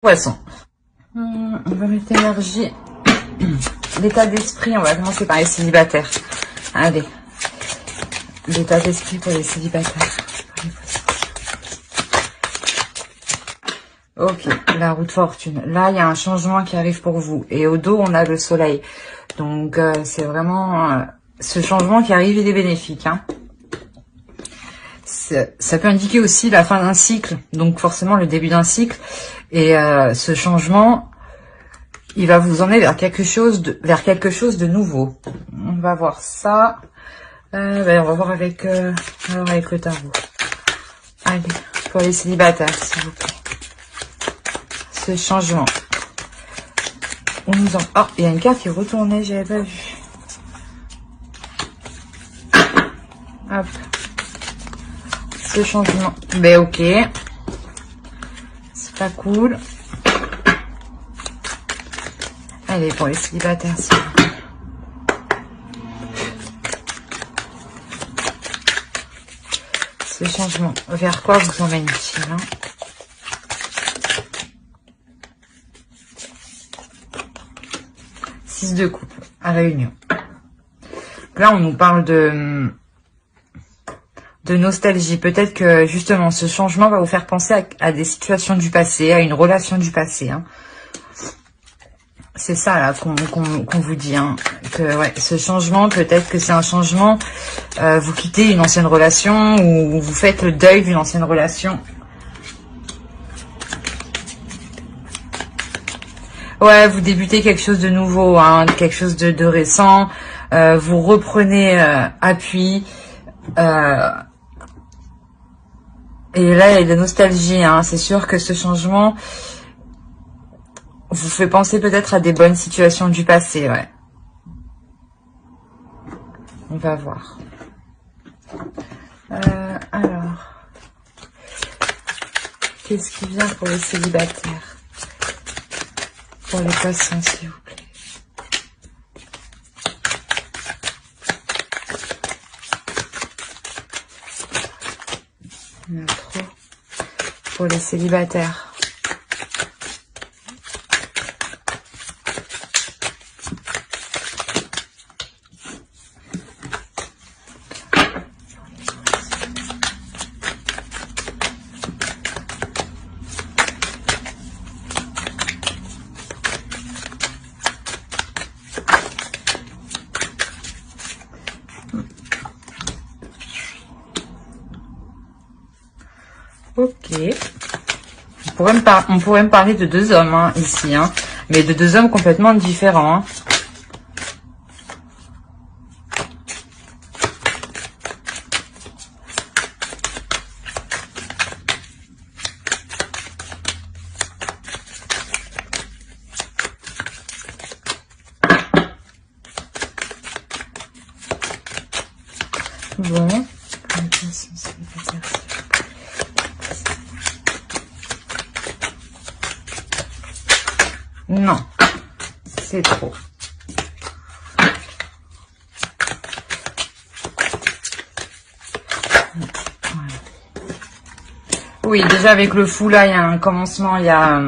Poisson. On va mettre l'énergie. L'état d'esprit, on va commencer par les célibataires. Allez. L'état d'esprit pour les célibataires. Ok, la roue de fortune. Là, il y a un changement qui arrive pour vous. Et au dos, on a le soleil. Donc, c'est vraiment... ce changement qui arrive, il est bénéfique. Hein. Ça peut indiquer aussi la fin d'un cycle. Donc, forcément, le début d'un cycle. Et ce changement, il va vous emmener vers quelque chose de nouveau. On va voir ça. On va voir avec le tarot. Allez, pour les célibataires, s'il vous plaît. Ce changement. On nous en... Oh, il y a une carte qui est retournée, j'avais pas vu. Hop. Ce changement. Ben ok. C'est pas cool. Allez, pour les célibataires, s'il vous plaît. Ce changement. Vers quoi vous emmène-t-il, hein? De coupe à réunion. Là, on nous parle de nostalgie. Peut-être que justement, ce changement va vous faire penser à des situations du passé, à une relation du passé. Hein. C'est ça là qu'on vous dit. Hein, que ouais, ce changement, peut-être que c'est un changement. Vous quittez une ancienne relation ou vous faites le deuil d'une ancienne relation. Ouais, vous débutez quelque chose de nouveau, hein, quelque chose de récent. Vous reprenez appui. Et là, il y a de la nostalgie. Hein. C'est sûr que ce changement vous fait penser peut-être à des bonnes situations du passé. Ouais. On va voir. Alors, qu'est-ce qui vient pour les célibataires? Pour les poissons, s'il vous plaît. Il y en a trop. Pour les célibataires. Ok. On pourrait me parler de deux hommes hein, ici, hein, mais de deux hommes complètement différents. Hein. Bon. Non, c'est trop. Oui, déjà avec le fou là, il y a un commencement, il y a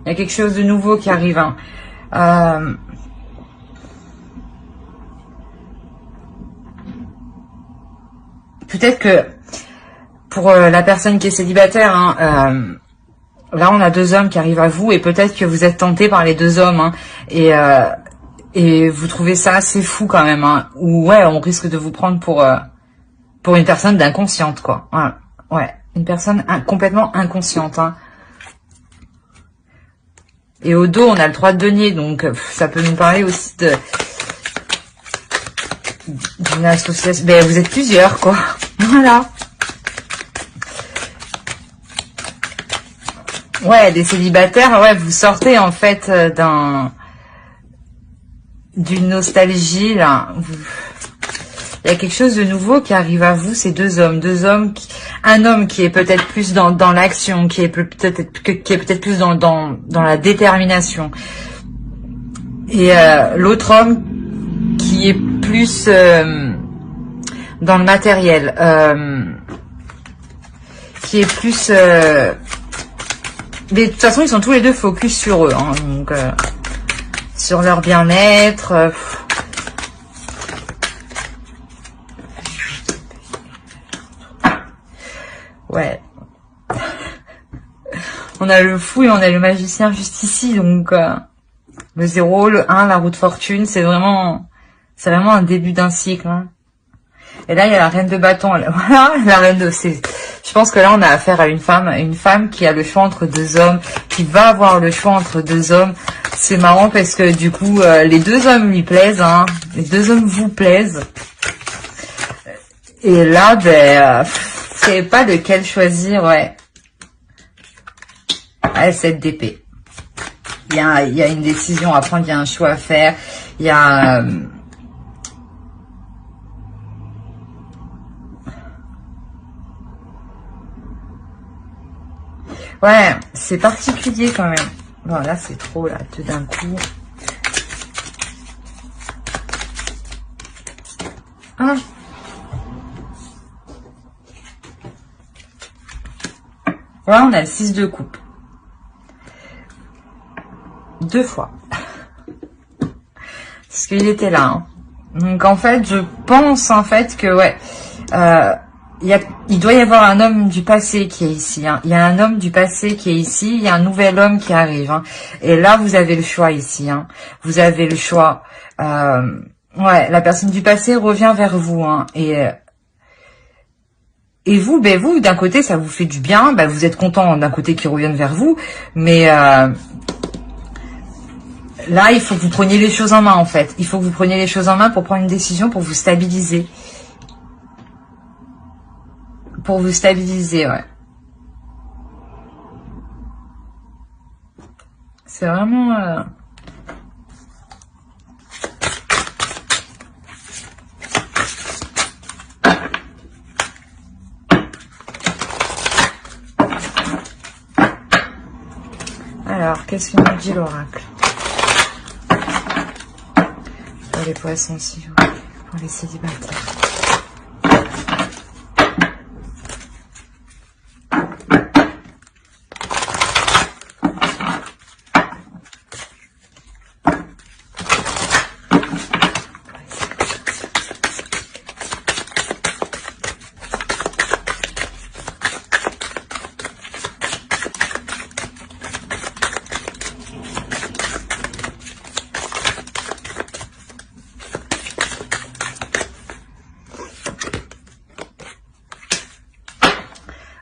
quelque chose de nouveau qui arrive. Hein. Peut-être que pour la personne qui est célibataire, hein, là, on a deux hommes qui arrivent à vous et peut-être que vous êtes tenté par les deux hommes hein, et vous trouvez ça assez fou quand même. Hein, ou ouais, on risque de vous prendre pour une personne d'inconsciente quoi. Ouais, une personne complètement inconsciente. Hein. Et au dos, on a le 3 de denier, donc ça peut nous parler aussi d'une association. Ben, vous êtes plusieurs quoi. Voilà. Ouais, des célibataires, ouais, vous sortez en fait d'une nostalgie là. Il y a quelque chose de nouveau qui arrive à vous, ces deux hommes, un homme qui est peut-être plus dans l'action, qui est peut-être plus dans la détermination, et l'autre homme qui est plus dans le matériel, qui est plus Mais de toute façon, ils sont tous les deux focus sur eux, hein, donc sur leur bien-être. Ouais. On a le fou et on a le magicien juste ici, donc le 0, le 1, la roue de fortune, c'est vraiment un début d'un cycle. Hein. Et là, il y a la reine de bâton. Voilà, la reine de... Je pense que là, on a affaire à une femme qui a le choix entre deux hommes, qui va avoir le choix entre deux hommes. C'est marrant parce que du coup, les deux hommes lui plaisent, hein. Les deux hommes vous plaisent. Et là, ben, vous savez pas lequel choisir, ouais. Ah, cette d'épée. Il y a une décision à prendre, il y a un choix à faire, il y a... Ouais, c'est particulier quand même. Bon, là, c'est trop, là, tout d'un coup. Ah. Ouais, on a le 6 de coupe. 2 fois. Parce qu'il était là. Hein. Donc, en fait, je pense, en fait, que, ouais... il doit y avoir un homme du passé qui est ici. Hein. Il y a un homme du passé qui est ici. Il y a un nouvel homme qui arrive. Hein. Et là, vous avez le choix ici. Hein. Vous avez le choix. Ouais, la personne du passé revient vers vous. Hein. Et vous, ben vous, d'un côté, ça vous fait du bien. Ben, vous êtes content d'un côté qu'ils reviennent vers vous. Mais là, il faut que vous preniez les choses en main, en fait. Il faut que vous preniez les choses en main pour prendre une décision, pour vous stabiliser. Pour vous stabiliser, ouais. C'est vraiment... Alors, qu'est-ce que nous dit l'oracle? Pour les poissons, s'il vous plaît. Pour les célibataires.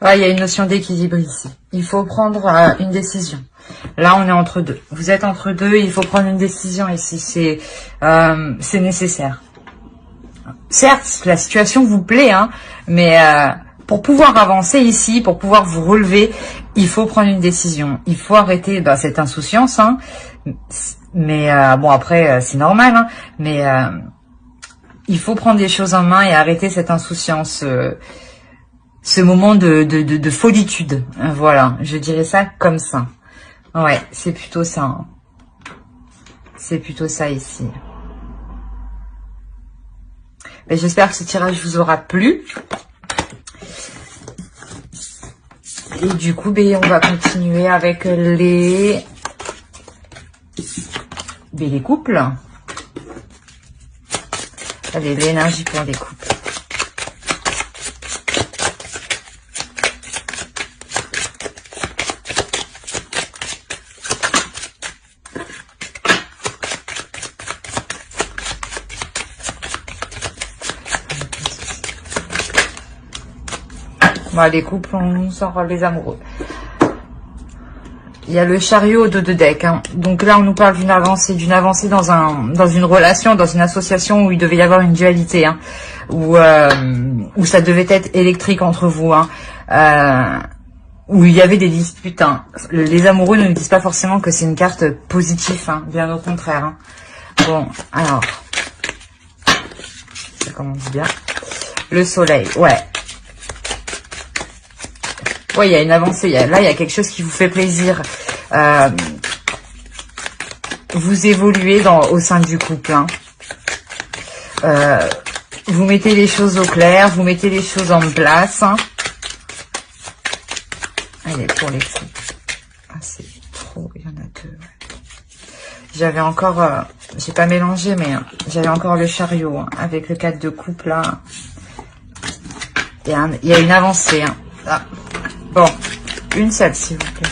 Ouais, il y a une notion d'équilibre ici. Il faut prendre une décision. Là, on est entre deux. Vous êtes entre deux, il faut prendre une décision ici. C'est nécessaire. Certes, la situation vous plaît, hein, mais pour pouvoir avancer ici, pour pouvoir vous relever, il faut prendre une décision. Il faut arrêter cette insouciance. Hein, mais bon, après, c'est normal. Hein, mais il faut prendre des choses en main et arrêter cette insouciance. Ce moment de folitude. Voilà, je dirais ça comme ça. Ouais, c'est plutôt ça. Hein. C'est plutôt ça ici. J'espère que ce tirage vous aura plu. Et du coup, on va continuer avec les couples. Allez, l'énergie pour les couples. Bon, les couples, on sort les amoureux. Il y a le chariot de 2 decks. Hein. Donc là, on nous parle d'une avancée dans une relation, dans une association où il devait y avoir une dualité, hein, où ça devait être électrique entre vous, hein, où il y avait des disputes. Hein. Les amoureux ne nous disent pas forcément que c'est une carte positive, hein, bien au contraire. Hein. Bon, alors, ça commence bien. Le soleil, ouais. Ouais, il y a une avancée. Là, il y a quelque chose qui vous fait plaisir. Vous évoluez au sein du couple. Hein. Vous mettez les choses au clair. Vous mettez les choses en place. Hein. Allez, pour les couples. c'est trop, il y en a deux. Ouais. J'avais encore, j'ai pas mélangé, mais j'avais encore le chariot hein, avec le 4 de coupe là. Il y a une avancée. Hein. Ah. Bon, une seule s'il vous plaît.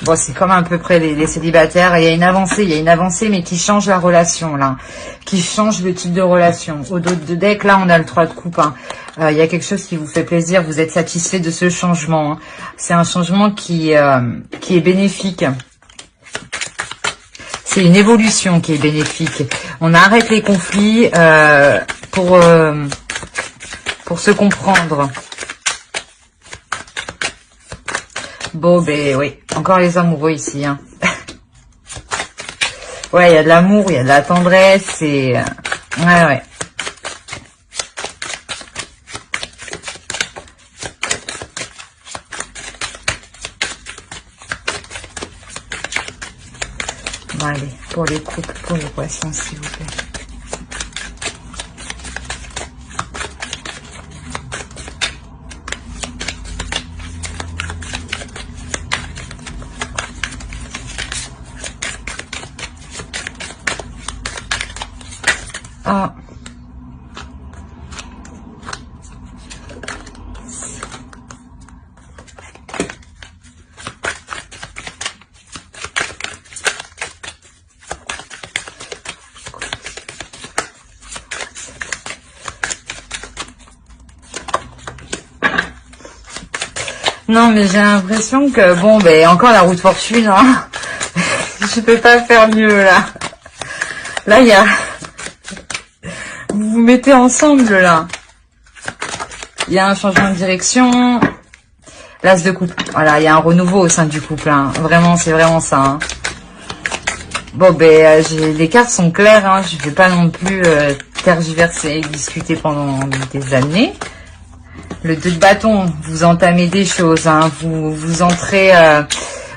Bon, c'est comme à peu près les célibataires. Il y a une avancée, mais qui change la relation, là. Qui change le type de relation. Au dos de deck, là, on a le 3 de coupe. Hein. Il y a quelque chose qui vous fait plaisir. Vous êtes satisfait de ce changement. Hein. C'est un changement qui est bénéfique. C'est une évolution qui est bénéfique. On arrête les conflits pour se comprendre. Bon, ben oui, encore les amoureux ici. Hein. Ouais, il y a de l'amour, il y a de la tendresse, et... ouais. Bon, allez, pour les couples, pour les poissons, s'il vous plaît. Ah. Non, mais j'ai l'impression que, bon, ben, encore la route fortune, hein. Je peux pas faire mieux, là. Là, il y a... Vous vous mettez ensemble, là. Il y a un changement de direction. L'as de coupe. Voilà, il y a un renouveau au sein du couple, hein. Vraiment, c'est vraiment ça, hein. Bon, ben, les cartes sont claires, hein. Je ne vais pas non plus tergiverser et discuter pendant des années. Le 2 de bâton, vous entamez des choses, hein. Vous entrez,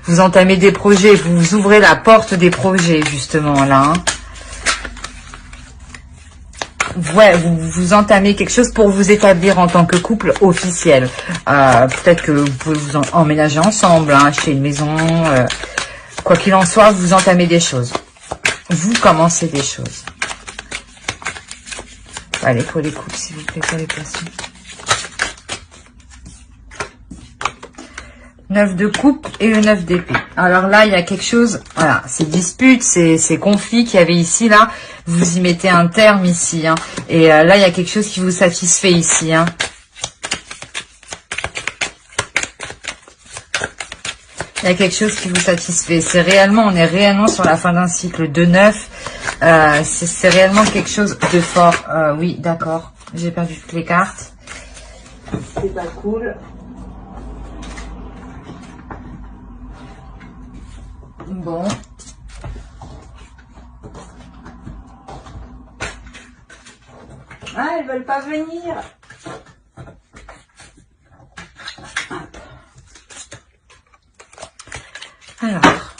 vous entamez des projets, vous ouvrez la porte des projets, justement, là, hein. Ouais, vous entamez quelque chose pour vous établir en tant que couple officiel. Peut-être que vous pouvez vous emménager ensemble, hein, acheter une maison. Quoi qu'il en soit, vous entamez des choses. Vous commencez des choses. Allez, pour les couples, s'il vous plaît, pour les poissons. 9 de coupe et le 9 d'épée. Alors là, il y a quelque chose, voilà, ces disputes, ces conflits qu'il y avait ici, là, vous y mettez un terme ici, hein. Et là, il y a quelque chose qui vous satisfait ici, hein. Il y a quelque chose qui vous satisfait. C'est réellement, on est réellement sur la fin d'un cycle de 9. C'est réellement quelque chose de fort. Oui, d'accord. J'ai perdu toutes les cartes. C'est pas cool. Bon. Ah, elles veulent pas venir. Alors,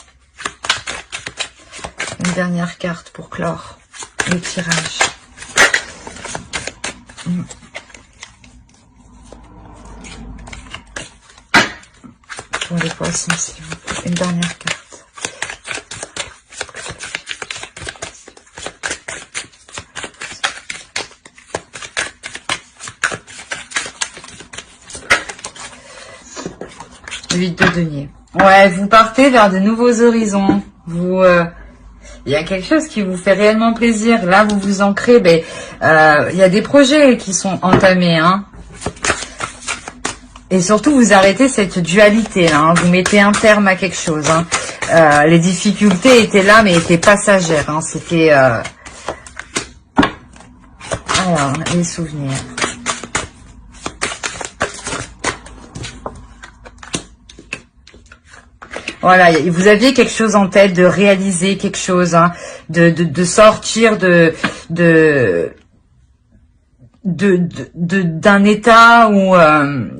une dernière carte pour clore le tirage. Pour les poissons, s'il vous plaît. Une dernière carte. Le 8 de denier. Ouais, vous partez vers de nouveaux horizons. Vous, il y a quelque chose qui vous fait réellement plaisir. Là, vous vous ancrez. Ben, il y a des projets qui sont entamés, hein. Et surtout, vous arrêtez cette dualité, là. Hein. Vous mettez un terme à quelque chose. Hein. Les difficultés étaient là, mais étaient passagères. Hein. C'était. Alors, les souvenirs. Voilà, vous aviez quelque chose en tête, de réaliser quelque chose, hein, de sortir d'un état ou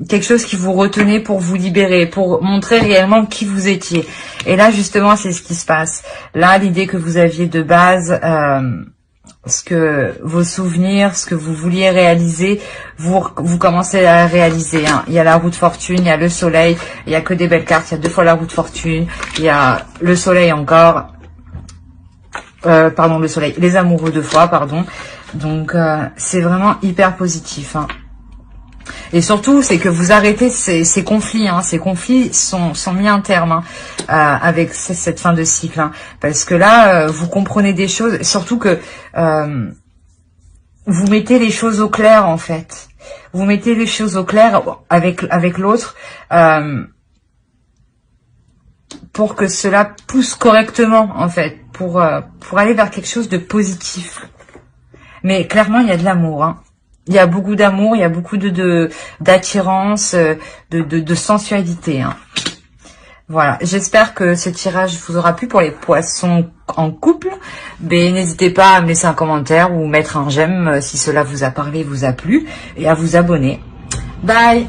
quelque chose qui vous retenait pour vous libérer, pour montrer réellement qui vous étiez. Et là, justement, c'est ce qui se passe. Là, l'idée que vous aviez de base, ce que vos souvenirs, ce que vous vouliez réaliser, vous commencez à réaliser. Hein. Il y a la roue de fortune, il y a le soleil, il y a que des belles cartes, il y a 2 fois la roue de fortune, il y a le soleil encore, pardon, le soleil, les amoureux 2 fois, pardon. Donc, c'est vraiment hyper positif. Hein. Et surtout, c'est que vous arrêtez ces conflits. Hein. Ces conflits sont mis un terme hein, avec cette fin de cycle. Hein. Parce que là, vous comprenez des choses. Surtout que vous mettez les choses au clair, en fait. Vous mettez les choses au clair avec l'autre pour que cela pousse correctement, en fait. Pour aller vers quelque chose de positif. Mais clairement, il y a de l'amour. Hein. Il y a beaucoup d'amour, il y a beaucoup d'attirance, de sensualité. Hein. Voilà, j'espère que ce tirage vous aura plu pour les poissons en couple. Mais n'hésitez pas à me laisser un commentaire ou mettre un j'aime si cela vous a parlé, vous a plu. Et à vous abonner. Bye!